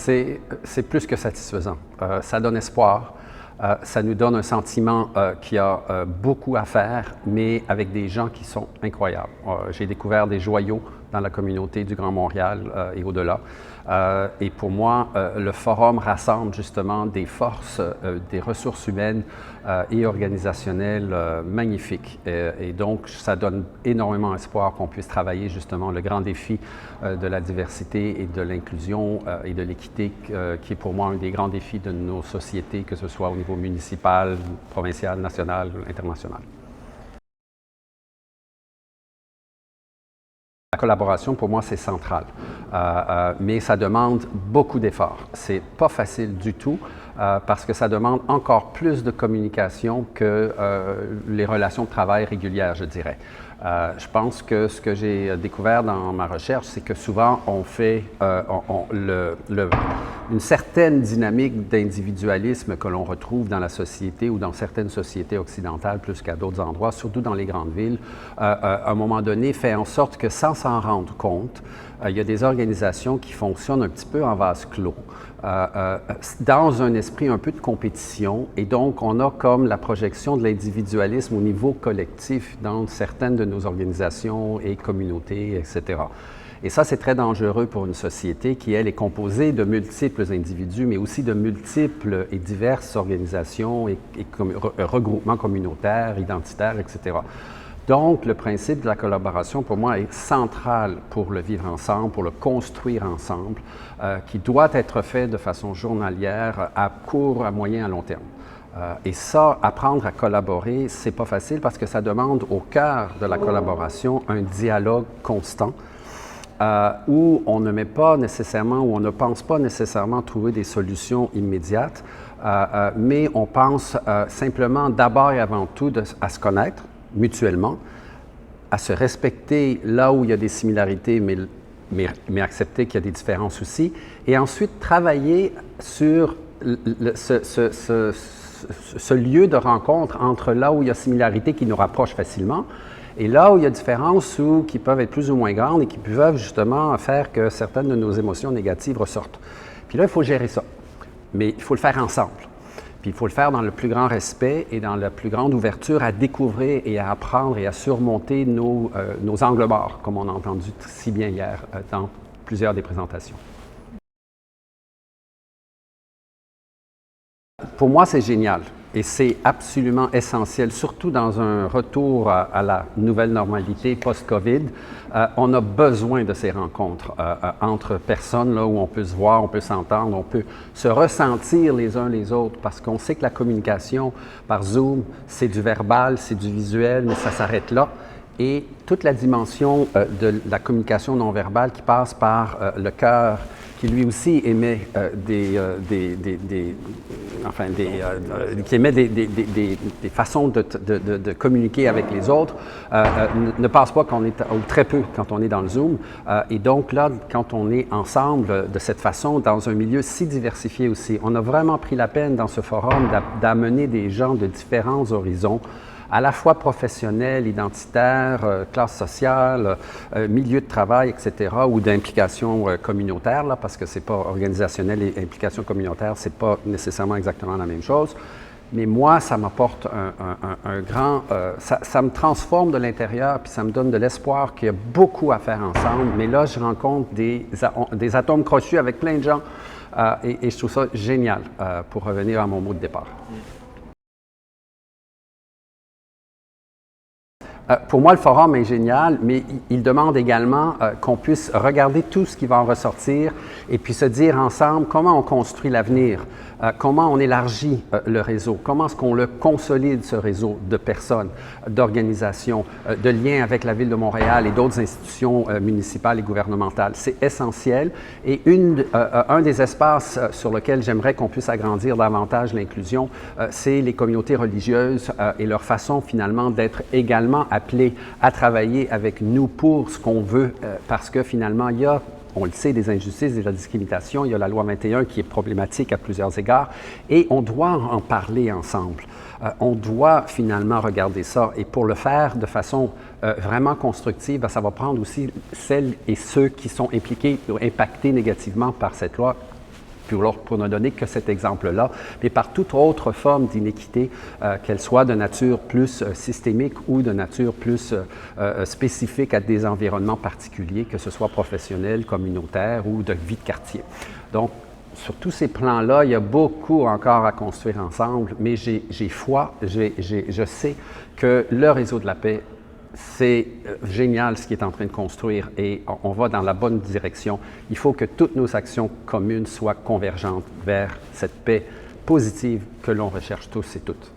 c'est plus que satisfaisant. Ça donne espoir. Ça nous donne un sentiment qu'il y a beaucoup à faire, mais avec des gens qui sont incroyables. J'ai découvert des joyaux dans la communauté du Grand Montréal et au-delà. Et pour moi, le forum rassemble justement des forces, des ressources humaines et organisationnelles magnifiques. Et donc, ça donne énormément espoir qu'on puisse travailler justement le grand défi de la diversité et de l'inclusion et de l'équité, qui est pour moi un des grands défis de nos sociétés, que ce soit au niveau municipal, provincial, national ou international. La collaboration, pour moi, c'est central, mais ça demande beaucoup d'efforts. C'est pas facile du tout parce que ça demande encore plus de communication que les relations de travail régulières, je dirais. Je pense que ce que j'ai découvert dans ma recherche, c'est que souvent on fait une certaine dynamique d'individualisme que l'on retrouve dans la société ou dans certaines sociétés occidentales plus qu'à d'autres endroits, surtout dans les grandes villes, à un moment donné fait en sorte que sans s'en rendre compte, il y a des organisations qui fonctionnent un petit peu en vase clos, dans un esprit un peu de compétition, et donc on a comme la projection de l'individualisme au niveau collectif dans certaines de nos organisations et communautés, etc. Et ça, c'est très dangereux pour une société qui, elle, est composée de multiples individus, mais aussi de multiples et diverses organisations et regroupements communautaires, identitaires, etc. Donc, le principe de la collaboration, pour moi, est central pour le vivre ensemble, pour le construire ensemble, qui doit être fait de façon journalière, à court, à moyen, à long terme. Et ça, apprendre à collaborer, c'est pas facile parce que ça demande au cœur de la collaboration un dialogue constant, où on ne met pas nécessairement, où on ne pense pas nécessairement trouver des solutions immédiates, mais on pense simplement d'abord et avant tout à se connaître mutuellement, à se respecter là où il y a des similarités, mais accepter qu'il y a des différences aussi, et ensuite travailler sur ce lieu de rencontre entre là où il y a similarité qui nous rapproche facilement, et là où il y a différences ou qui peuvent être plus ou moins grandes et qui peuvent justement faire que certaines de nos émotions négatives ressortent. Puis là, il faut gérer ça. Mais il faut le faire ensemble. Puis il faut le faire dans le plus grand respect et dans la plus grande ouverture à découvrir et à apprendre et à surmonter nos angles morts, comme on a entendu si bien hier dans plusieurs des présentations. Pour moi, c'est génial et c'est absolument essentiel, surtout dans un retour à la nouvelle normalité post-COVID. On a besoin de ces rencontres entre personnes là, où on peut se voir, on peut s'entendre, on peut se ressentir les uns les autres parce qu'on sait que la communication par Zoom, c'est du verbal, c'est du visuel, mais ça s'arrête là. Et toute la dimension de la communication non verbale qui passe par le cœur, qui lui aussi émet des façons de communiquer avec les autres, ne passe pas ou très peu quand on est dans le Zoom. Et donc là, quand on est ensemble de cette façon, dans un milieu si diversifié aussi, on a vraiment pris la peine dans ce forum d'amener des gens de différents horizons, à la fois professionnels, identitaires, classe sociale, milieu de travail, etc., ou d'implication communautaire, là, parce que c'est pas organisationnel et implication communautaire, c'est pas nécessairement exactement la même chose. Mais moi, ça m'apporte un grand... ça me transforme de l'intérieur, puis ça me donne de l'espoir qu'il y a beaucoup à faire ensemble. Mais là, je rencontre des atomes crochus avec plein de gens, et je trouve ça génial pour revenir à mon mot de départ. Pour moi, le forum est génial, mais il demande également qu'on puisse regarder tout ce qui va en ressortir et puis se dire ensemble comment on construit l'avenir, comment on élargit le réseau, comment est-ce qu'on le consolide, ce réseau de personnes, d'organisations, de liens avec la Ville de Montréal et d'autres institutions municipales et gouvernementales. C'est essentiel et un des espaces sur lesquels j'aimerais qu'on puisse agrandir davantage l'inclusion, c'est les communautés religieuses et leur façon finalement d'être également appelés à travailler avec nous pour ce qu'on veut, parce que finalement, il y a, on le sait, des injustices et de la discrimination. Il y a la loi 21 qui est problématique à plusieurs égards et on doit en parler ensemble. On doit finalement regarder ça et pour le faire de façon vraiment constructive, bien, ça va prendre aussi celles et ceux qui sont impliqués ou impactés négativement par cette loi pour ne donner que cet exemple-là, mais par toute autre forme d'inéquité, qu'elle soit de nature plus systémique ou de nature plus spécifique à des environnements particuliers, que ce soit professionnel, communautaire ou de vie de quartier. Donc, sur tous ces plans-là, il y a beaucoup encore à construire ensemble, mais j'ai foi, je sais que le réseau de la paix, c'est génial ce qu'il est en train de construire et on va dans la bonne direction. Il faut que toutes nos actions communes soient convergentes vers cette paix positive que l'on recherche tous et toutes.